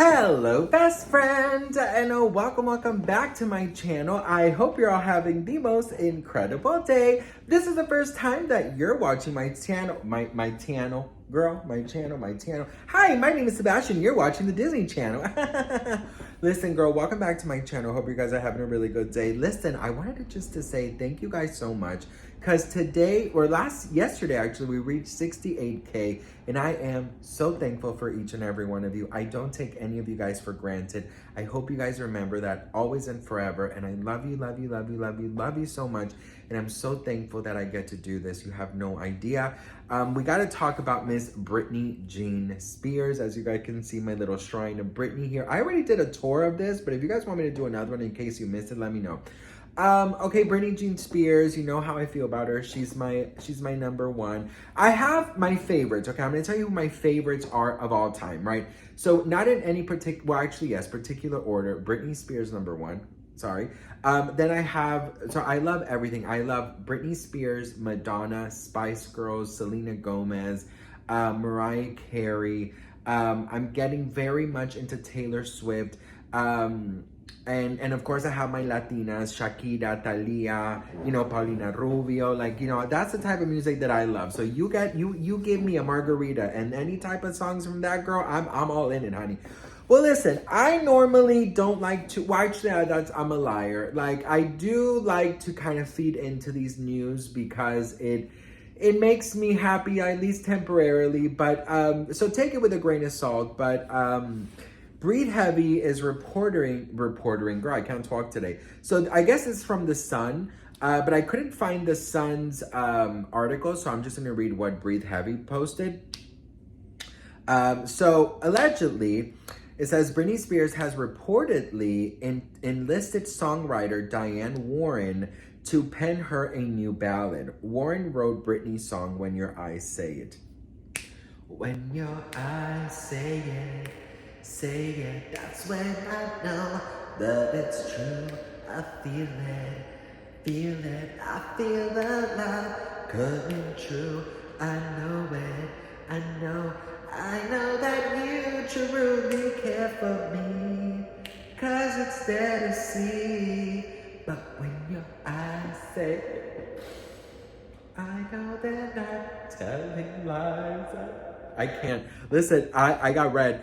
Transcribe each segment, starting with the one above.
Hello best friend, and welcome back to my channel. I hope you're all having the most incredible day. This is the first time that you're watching my channel, my channel. Hi, my name is Sebastian. You're watching the Disney Channel. Listen, girl, welcome back to my channel. Hope you guys are having a really good day. Listen, I wanted to say thank you guys so much because yesterday actually, we reached 68K, and I am so thankful for each and every one of you. I don't take any of you guys for granted. I hope you guys remember that always and forever, and I love you so much, and I'm so thankful that I get to do this. You have no idea. We got to talk about Miss Britney Jean Spears. As you guys can see, my little shrine of Britney here. I already did a tour of this, but if you guys want me to do another one in case you missed it, let me know. Okay, Britney Jean Spears, you know how I feel about her. She's my number one. I have my favorites, okay? I'm gonna tell you who my favorites are of all time, right? So not in any particular, well, actually, yes, particular order. Britney Spears, number one. Sorry. Then I love everything. I love Britney Spears, Madonna, Spice Girls, Selena Gomez, Mariah Carey. I'm getting very much into Taylor Swift. And of course I have my Latinas, Shakira, Thalia, Paulina Rubio, that's the type of music that I love. So you give me a margarita and any type of songs from that girl, I'm all in it, honey. Well, listen, I normally don't like to, well, actually, I'm a liar. Like, I do like to kind of feed into these news because it makes me happy, at least temporarily, but, so take it with a grain of salt, but, Breathe Heavy is reporting, girl, I can't talk today. So I guess it's from The Sun, but I couldn't find The Sun's article, so I'm just gonna read what Breathe Heavy posted. So allegedly, it says Britney Spears has reportedly enlisted songwriter Diane Warren to pen her a new ballad. Warren wrote Britney's song, When Your Eyes Say It. When your eyes say it, that's when I know that it's true. I feel it, I feel the love coming true. I know it, I know that you truly care for me, 'cause it's there to see. But when your eyes say it, I know they're not telling lies. I can't. Listen, I got red.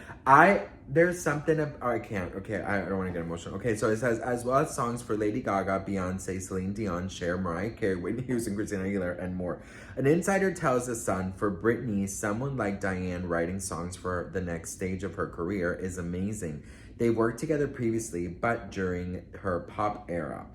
There's something I can't. Okay, I don't want to get emotional. Okay, so it says, as well as songs for Lady Gaga, Beyonce, Celine Dion, Cher, Mariah Carey, Whitney Houston, Christina Aguilera, and more. An insider tells The Sun, for Britney, someone like Diane writing songs for the next stage of her career is amazing. They worked together previously, but during her pop era.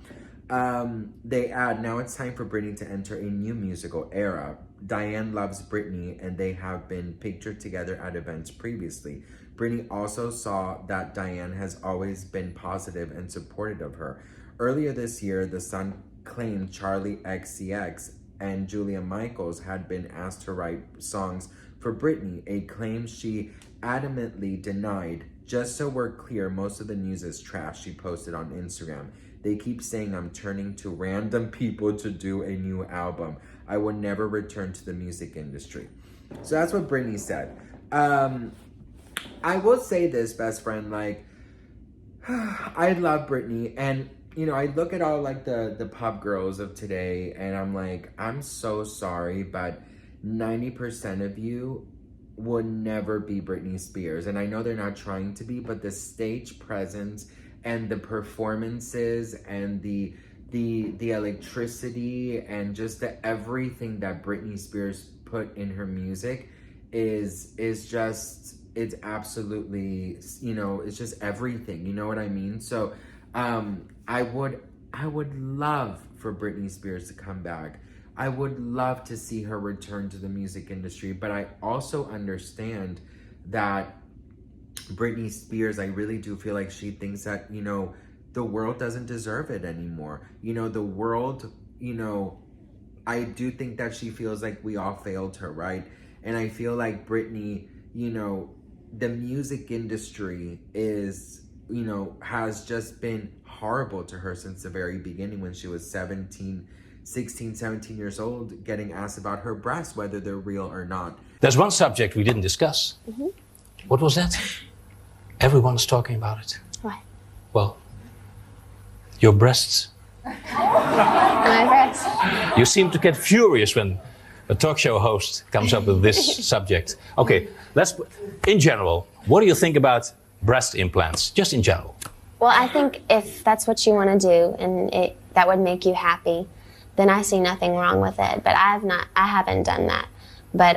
They add, now it's time for Britney to enter a new musical era. Diane loves Britney, and they have been pictured together at events previously. Britney also saw that Diane has always been positive and supportive of her. Earlier this year, The Sun claimed Charli XCX and Julia Michaels had been asked to write songs for Britney, a claim she adamantly denied. Just so we're clear, most of the news is trash, she posted on Instagram. They keep saying I'm turning to random people to do a new album. I will never return to the music industry. So that's what Britney said. I will say this, best friend, I love Britney, and I look at all the pop girls of today, and I'm like, I'm so sorry, but 90% of you would never be Britney Spears. And I know they're not trying to be, but the stage presence and the performances and the electricity and just the everything that Britney Spears put in her music is just, it's absolutely, it's just everything, you know what I mean? So I would love for Britney Spears to come back. I would love to see her return to the music industry, but I also understand that Britney Spears, I really do feel like she thinks that, the world doesn't deserve it anymore. The world, I do think that she feels like we all failed her, right? And I feel like Britney, the music industry is, has just been horrible to her since the very beginning when she was 16, 17 years old, getting asked about her breasts, whether they're real or not. There's one subject we didn't discuss. Mm-hmm. What was that? Everyone's talking about it. What? Well, your breasts. My breasts. You seem to get furious when a talk show host comes up with this subject. Okay, in general, what do you think about breast implants? Just in general. Well, I think if that's what you want to do and that would make you happy, then I see nothing wrong with it. But I haven't done that. But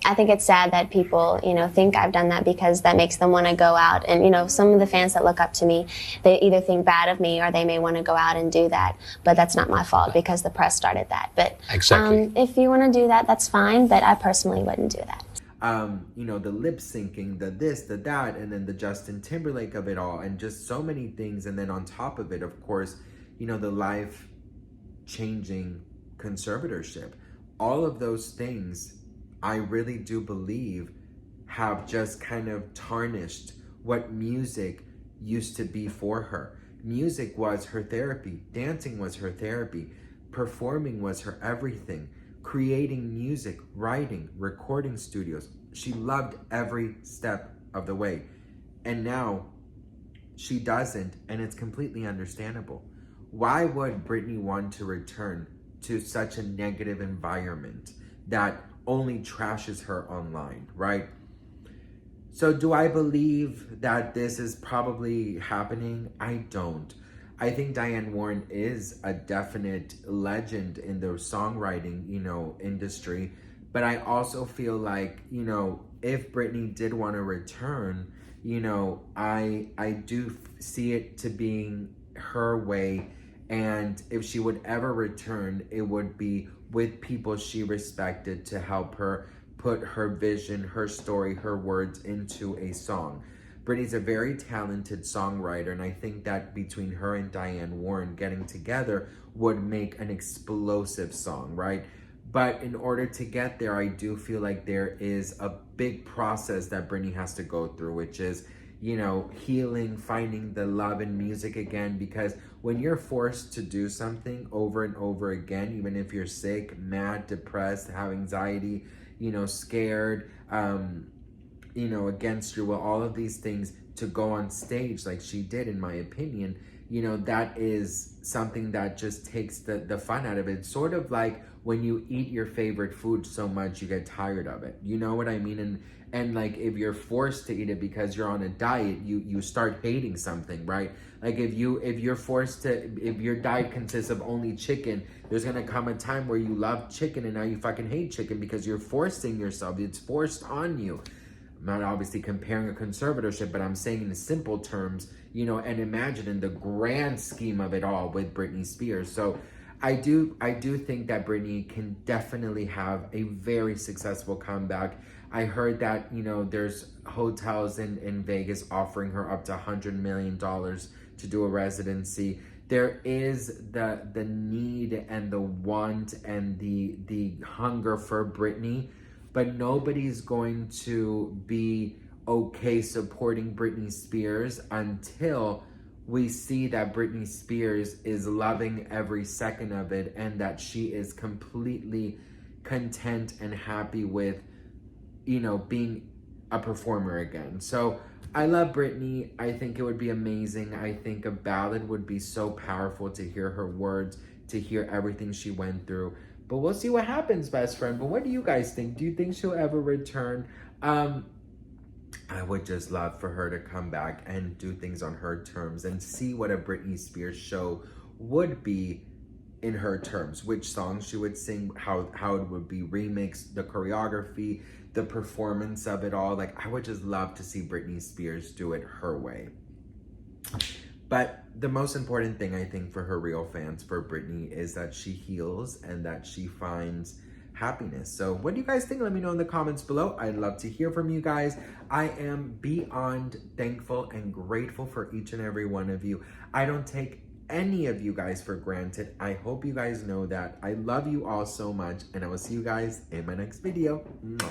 I think it's sad that people, think I've done that because that makes them want to go out. And, some of the fans that look up to me, they either think bad of me or they may want to go out and do that. But that's not my fault because the press started that. But exactly. If you want to do that, that's fine. But I personally wouldn't do that. The lip syncing, the this, the that, and then the Justin Timberlake of it all, and just so many things. And then on top of it, of course, the life-changing conservatorship. All of those things, I really do believe, have just kind of tarnished what music used to be for her. Music was her therapy. Dancing was her therapy. Performing was her everything. Creating music, writing, recording studios. She loved every step of the way. And now she doesn't, and it's completely understandable. Why would Britney want to return to such a negative environment that only trashes her online, right? So do I believe that this is probably happening? I don't. I think Diane Warren is a definite legend in the songwriting, industry. But I also feel like, if Britney did want to return, I do see it to being her way. And if she would ever return, it would be with people she respected to help her put her vision, her story, her words into a song. Britney's a very talented songwriter, and I think that between her and Diane Warren getting together would make an explosive song, right? But in order to get there, I do feel like there is a big process that Britney has to go through, which is, healing, finding the love in music again, because when you're forced to do something over and over again, even if you're sick, mad, depressed, have anxiety, scared, against your will, all of these things, to go on stage like she did, in my opinion, that is something that just takes the fun out of it. It's sort of like when you eat your favorite food so much you get tired of it. You know what I mean? And like if you're forced to eat it because you're on a diet, you start hating something, right? Like if your diet consists of only chicken, there's gonna come a time where you love chicken and now you fucking hate chicken because you're forcing yourself. It's forced on you. I'm not obviously comparing a conservatorship, but I'm saying in simple terms, and imagine in the grand scheme of it all with Britney Spears. So I do think that Britney can definitely have a very successful comeback. I heard that, there's hotels in Vegas offering her up to $100 million to do a residency. There is the need and the want and the hunger for Britney, but nobody's going to be okay supporting Britney Spears until we see that Britney Spears is loving every second of it and that she is completely content and happy with, being a performer again. So I love Britney. I think it would be amazing. I think a ballad would be so powerful to hear her words, to hear everything she went through. But we'll see what happens, best friend. But what do you guys think? Do you think she'll ever return? I would just love for her to come back and do things on her terms and see what a Britney Spears show would be in her terms. Which songs she would sing, how it would be remixed, the choreography, the performance of it all. Like, I would just love to see Britney Spears do it her way. But the most important thing, I think, for her real fans, for Britney, is that she heals and that she finds happiness. So what do you guys think? Let me know in the comments below. I'd love to hear from you guys. I am beyond thankful and grateful for each and every one of you. I don't take any of you guys for granted. I hope you guys know that. I love you all so much, and I will see you guys in my next video. Bye.